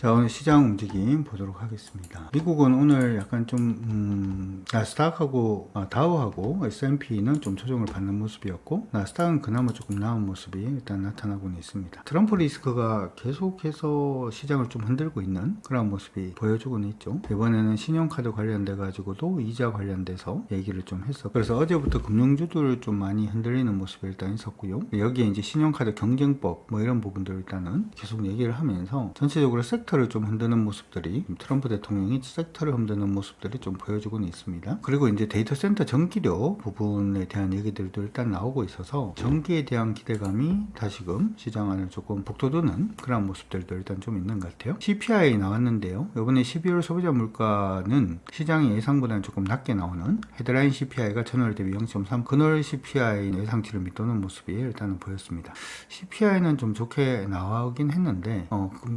자, 오늘 시장 움직임 보도록 하겠습니다. 미국은 오늘 약간 좀 나스닥하고 다우하고 S&P는 좀 조정을 받는 모습이었고, 나스닥은 그나마 조금 나은 모습이 일단 나타나고는 있습니다. 트럼프 리스크가 계속해서 시장을 좀 흔들고 있는 그런 모습이 보여주고는 있죠. 이번에는 신용카드 관련돼 가지고도 이자 관련돼서 얘기를 좀 했어. 그래서 어제부터 금융주들 좀 많이 흔들리는 모습이 일단 있었고요. 여기에 이제 신용카드 경쟁법 뭐 이런 부분들 일단은 계속 얘기를 하면서 전체적으로 섹터를 좀 흔드는 모습들이, 트럼프 대통령이 섹터를 흔드는 모습들이 좀 보여주고는 있습니다. 그리고 이제 데이터 센터 전기료 부분에 대한 얘기들도 일단 나오고 있어서 전기에 대한 기대감이 다시금 시장 안을 조금 북돋우는 그런 모습들도 일단 좀 있는 것 같아요. CPI 나왔는데요. 이번에 12월 소비자 물가는 시장의 예상보다는 조금 낮게 나오는 헤드라인 CPI가 전월 대비 0.3, 근월 CPI 예상치를 밑도는 모습이 일단은 보였습니다. CPI는 좀 좋게 나오긴 했는데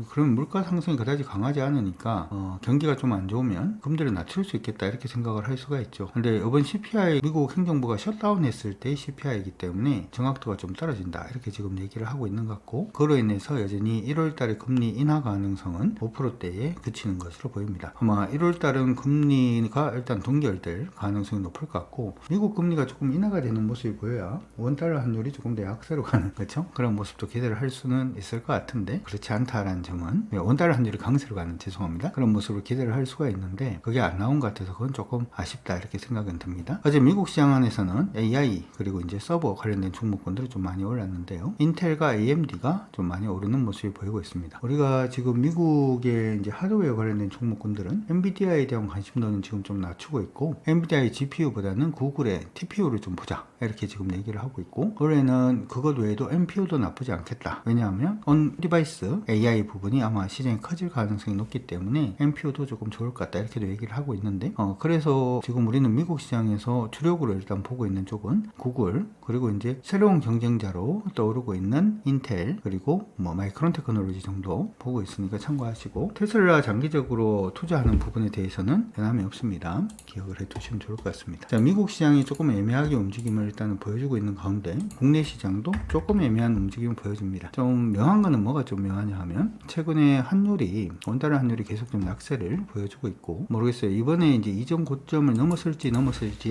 그런 물가 상승이 그다지 강하지 않으니까 경기가 좀 안 좋으면 금리를 낮출 수 있겠다 이렇게 생각을 할 수가 있죠. 근데 이번 CPI 미국 행정부가 셧다운 했을 때 CPI이기 때문에 정확도가 좀 떨어진다 이렇게 지금 얘기를 하고 있는 것 같고, 그로 인해서 여전히 1월달에 금리 인하 가능성은 5%대에 그치는 것으로 보입니다. 아마 1월달은 금리가 일단 동결될 가능성이 높을 것 같고, 미국 금리가 조금 인하가 되는 모습이 보여야 원달러 환율이 조금 더 약세로 가는, 그렇죠? 그런 모습도 기대를 할 수는 있을 것 같은데 그렇지 않다라는 점은, 원달러 환율이 강세로 가는, 죄송합니다, 그런 모습으로 기대를 할 수가 있는데 그게 안 나온 것 같아서 그건 조금 아쉽다 이렇게 생각은 듭니다. 어제 미국 시장 안에서는 AI 그리고 이제 서버 관련된 종목군들이 좀 많이 올랐는데요. 인텔과 AMD가 좀 많이 오르는 모습이 보이고 있습니다. 우리가 지금 미국의 이제 하드웨어 관련된 종목군들은 엔비디아에 대한 관심도는 지금 좀 낮추고 있고, 엔비디아의 GPU보다는 구글의 TPU를 좀 보자 이렇게 지금 얘기를 하고 있고, 올해는 그것 외에도 NPU도 나쁘지 않겠다. 왜냐하면 on device AI 부분이 아마 시장이 커질 가능성이 높기 때문에 NPU도 조금 좋을 것 같다 이렇게도 얘기를 하고 있는데, 그래서 지금 우리는 미국 시장에서 주력으로 일단 보고 있는 쪽은 구글, 그리고 이제 새로운 경쟁자로 떠오르고 있는 인텔, 그리고 뭐 마이크론 테크놀로지 정도 보고 있으니까 참고하시고, 테슬라 장기적으로 투자하는 부분에 대해서는 변함이 없습니다. 기억을 해두시면 좋을 것 같습니다. 자, 미국 시장이 조금 애매하게 움직임을 일단은 보여주고 있는 가운데 국내 시장도 조금 애매한 움직임을 보여줍니다. 좀 묘한 거는 뭐가 좀 묘하냐 하면, 최근에 환율이, 원달러 환율이 계속 좀 약세를 보여주고 있고, 모르겠어요. 이번에 이제 이전 고점을 넘어설지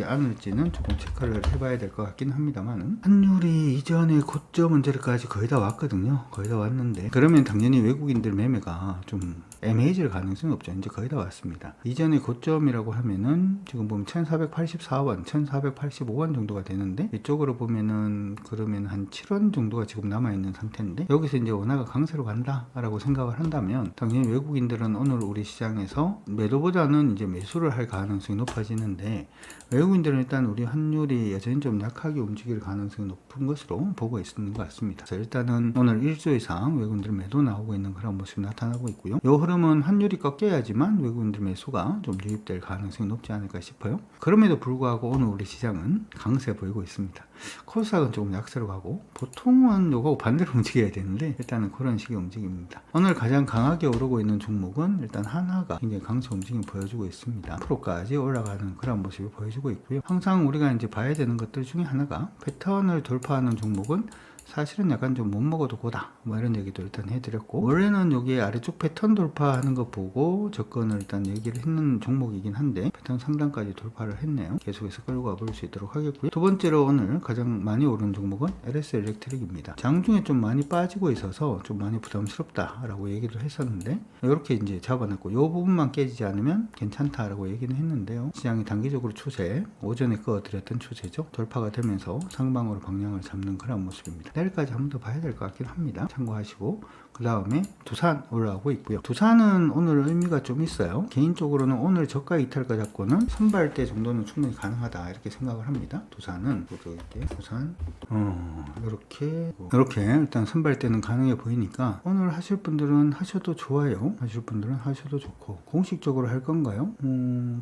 않을지는 조금 체크를 해봐야 될 것 같긴 합니다만, 환율이 이전의 고점 언제까지 거의 다 왔거든요. 거의 다 왔는데, 그러면 당연히 외국인들 매매가 좀 애매해질 가능성이 없죠. 이제 거의 다 왔습니다. 이전의 고점이라고 하면은 지금 보면 1484원, 1485원 정도가 되는데, 이쪽으로 보면은 그러면 한 7원 정도가 지금 남아있는 상태인데, 여기서 이제 원화가 강세로 간다 라고 생각을 한다면 당연히 외국인들은 오늘 우리 시장에서 매도보다는 이제 매수를 할 가능성이 높아지는데, 외국인들은 일단 우리 환율이 여전히 좀 약하게 움직일 가능성이 높은 것으로 보고 있는 것 같습니다. 그래서 일단은 오늘 일주 이상 외국인들 매도 나오고 있는 그런 모습이 나타나고 있고요. 이 흐름은 환율이 꺾여야지만 외국인들 매수가 좀 유입될 가능성이 높지 않을까 싶어요. 그럼에도 불구하고 오늘 우리 시장은 강세 보이고 있습니다. 코스닥은 조금 약세로 가고, 보통은 요거 반대로 움직여야 되는데 일단은 그런 식의 움직임입니다. 오늘 가장 강하게 오르고 있는 종목은 일단 하나가 굉장히 강세 움직임을 보여주고 있습니다. 앞으로까지 올라가는 그런 모습을 보여주고 있고요. 항상 우리가 이제 봐야 되는 것들 중에 하나가, 패턴을 돌파하는 종목은 사실은 약간 좀 못 먹어도 고다 뭐 이런 얘기도 일단 해드렸고, 원래는 여기 아래쪽 패턴 돌파하는 거 보고 접근을 일단 얘기를 했는 종목이긴 한데 패턴 상단까지 돌파를 했네요. 계속해서 끌고 가볼 수 있도록 하겠고요. 두 번째로 오늘 가장 많이 오른 종목은 LS 일렉트릭입니다. 장중에 좀 많이 빠지고 있어서 좀 많이 부담스럽다 라고 얘기를 했었는데, 이렇게 이제 잡아놨고, 이 부분만 깨지지 않으면 괜찮다라고 얘기는 했는데요. 시장이 단기적으로 추세, 오전에 꺼드렸던 추세죠, 돌파가 되면서 상방으로 방향을 잡는 그런 모습입니다. 내일까지 한 번 더 봐야 될 것 같긴 합니다. 참고하시고, 그 다음에 두산 올라오고 있고요. 두산은 오늘 의미가 좀 있어요. 개인적으로는 오늘 저가 이탈가 잡고는 선발대 정도는 충분히 가능하다 이렇게 생각을 합니다. 두산은 두산 이렇게 일단 선발대는 가능해 보이니까 오늘 하실 분들은 하셔도 좋아요. 하실 분들은 하셔도 좋고, 공식적으로 할 건가요?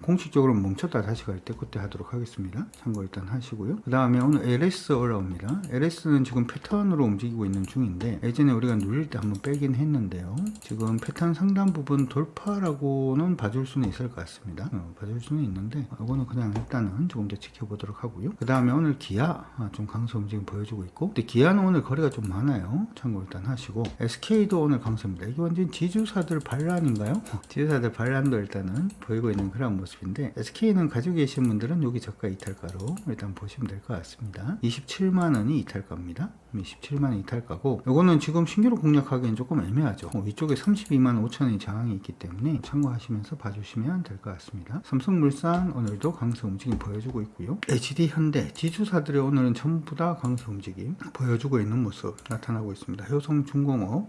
공식적으로 멈췄다 다시 갈 때 그때 하도록 하겠습니다. 참고 일단 하시고요. 그 다음에 오늘 LS 올라옵니다. LS는 지금 패턴 패턴으로 움직이고 있는 중인데, 예전에 우리가 눌릴 때 한번 빼긴 했는데요. 지금 패턴 상단 부분 돌파라고는 봐줄 수는 있을 것 같습니다. 봐줄 수는 있는데, 이거는 그냥 일단은 조금 더 지켜보도록 하고요. 그 다음에 오늘 기아 좀 강세 움직임 보여주고 있고, 근데 기아는 오늘 거래가 좀 많아요. 참고 일단 하시고, SK도 오늘 강세입니다. 이게 완전 지주사들 반란인가요? 지주사들 반란도 일단은 보이고 있는 그런 모습인데, SK는 가지고 계신 분들은 여기 저가 이탈가로 일단 보시면 될 것 같습니다. 27만원이 이탈가입니다. 27만원 이탈가고, 요거는 지금 신규로 공략하기엔 조금 애매하죠. 이쪽에 32만 5천원이 저항이 있기 때문에 참고하시면서 봐주시면 될 것 같습니다. 삼성물산 오늘도 강세 움직임 보여주고 있고요. HD 현대 지주사들이 오늘은 전부 다 강세 움직임 보여주고 있는 모습 나타나고 있습니다. 효성중공업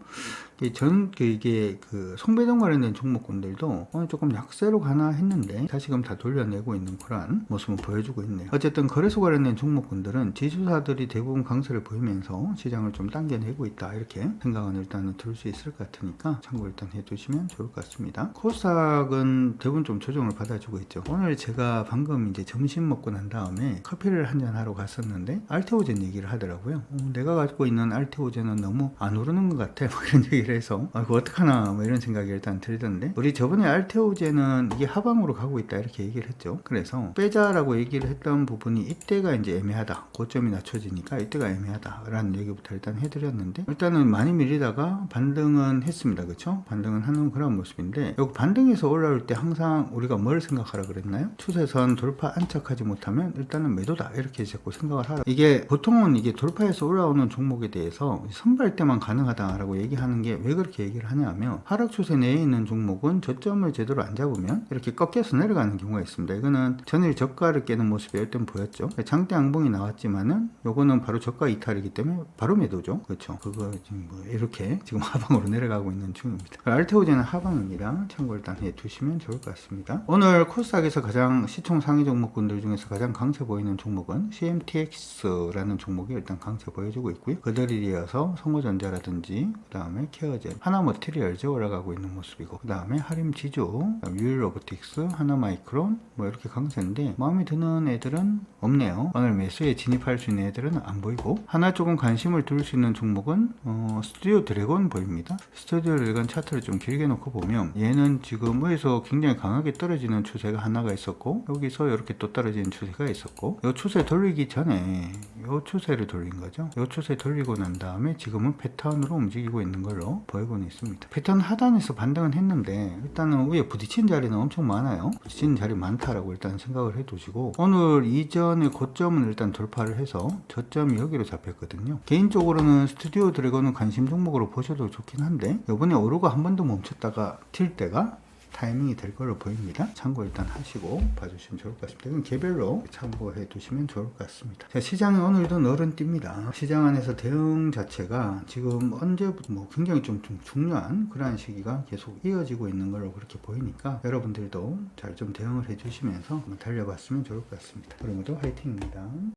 이게 송배동 관련된 종목군들도 오늘 조금 약세로 가나 했는데 다시금 다 돌려내고 있는 그런 모습을 보여주고 있네요. 어쨌든 거래소 관련된 종목군들은 지주사들이 대부분 강세를 보이면서 시장을 좀 당겨내고 있다, 이렇게 생각은 일단은 들 수 있을 것 같으니까 참고 일단 해두시면 좋을 것 같습니다. 코스닥은 대부분 좀 조정을 받아주고 있죠. 오늘 제가 방금 이제 점심 먹고 난 다음에 커피를 한잔 하러 갔었는데 알테오젠 얘기를 하더라고요. 내가 가지고 있는 알테오젠은 너무 안 오르는 것 같아, 뭐 이런 얘기를 해서 그거 어떡하나 뭐 이런 생각이 일단 들던데, 우리 저번에 알테오젠은 이게 하방으로 가고 있다 이렇게 얘기를 했죠. 그래서 빼자라고 얘기를 했던 부분이 이때가 이제 애매하다, 고점이 낮춰지니까 이때가 애매하다 라는 얘기부터 일단 해드렸는데, 일단은 많이 밀리다가 반등은 했습니다. 그쵸? 반등은 하는 그런 모습인데, 여기 반등에서 올라올 때 항상 우리가 뭘 생각하라 그랬나요? 추세선 돌파 안착하지 못하면 일단은 매도다, 이렇게 자꾸 생각을 하라. 이게 보통은 이게 돌파해서 올라오는 종목에 대해서 선발 때만 가능하다라고 얘기하는 게 왜 그렇게 얘기를 하냐면, 하락 추세 내에 있는 종목은 저점을 제대로 안 잡으면 이렇게 꺾여서 내려가는 경우가 있습니다. 이거는 전일 저가를 깨는 모습이 일단 보였죠. 장대 양봉이 나왔지만은 요거는 바로 저가 이탈이기 때문에 바로 매도죠. 그렇죠? 그거 지금 뭐 이렇게 지금 하방으로 내려가고 있는 중입니다. 알테오젠은 하방입니다. 참고 일단 해두시면 좋을 것 같습니다. 오늘 코스닥에서 가장 시총 상위 종목군들 중에서 가장 강세 보이는 종목은 CMTX라는 종목이 일단 강세 보여주고 있고요. 그들에 이어서 성호전자라든지 그 다음에 케어젠, 하나머티리얼즈 올라가고 있는 모습이고, 그 다음에 하림지주, 유일로보틱스, 하나마이크론 뭐 이렇게 강세인데 마음에 드는 애들은 없네요. 오늘 매수에 진입할 수 있는 애들은 안 보이고, 하나 조금 관심을 둘 수 있는 종목은 스튜디오 드래곤 보입니다. 스튜디오 드래곤 차트를 좀 길게 놓고 보면 얘는 지금 위에서 굉장히 강하게 떨어지는 추세가 하나가 있었고, 여기서 이렇게 또 떨어지는 추세가 있었고, 이 추세 돌리기 전에 이 추세를 돌린 거죠. 이 추세 돌리고 난 다음에 지금은 패턴으로 움직이고 있는 걸로 보이고는 있습니다. 패턴 하단에서 반등은 했는데 일단은 위에 부딪힌 자리는 엄청 많아요. 부딪힌 자리 많다라고 일단 생각을 해두시고, 오늘 이전의 고점은 일단 돌파를 해서 저점이 여기로 잡혔거든요. 개인적으로는 스튜디오 드래곤은 관심 종목으로 보셔도 좋긴 한데, 이번에 오르고 한 번 더 멈췄다가 튈 때가 타이밍이 될 걸로 보입니다. 참고 일단 하시고 봐주시면 좋을 것 같습니다. 이건 개별로 참고해 두시면 좋을 것 같습니다. 자, 시장이 오늘도 너른뜁니다. 시장 안에서 대응 자체가 지금 언제부터 굉장히 좀 중요한 그러한 시기가 계속 이어지고 있는 걸로 그렇게 보이니까 여러분들도 잘 좀 대응을 해 주시면서 달려봤으면 좋을 것 같습니다. 그러므로 화이팅입니다.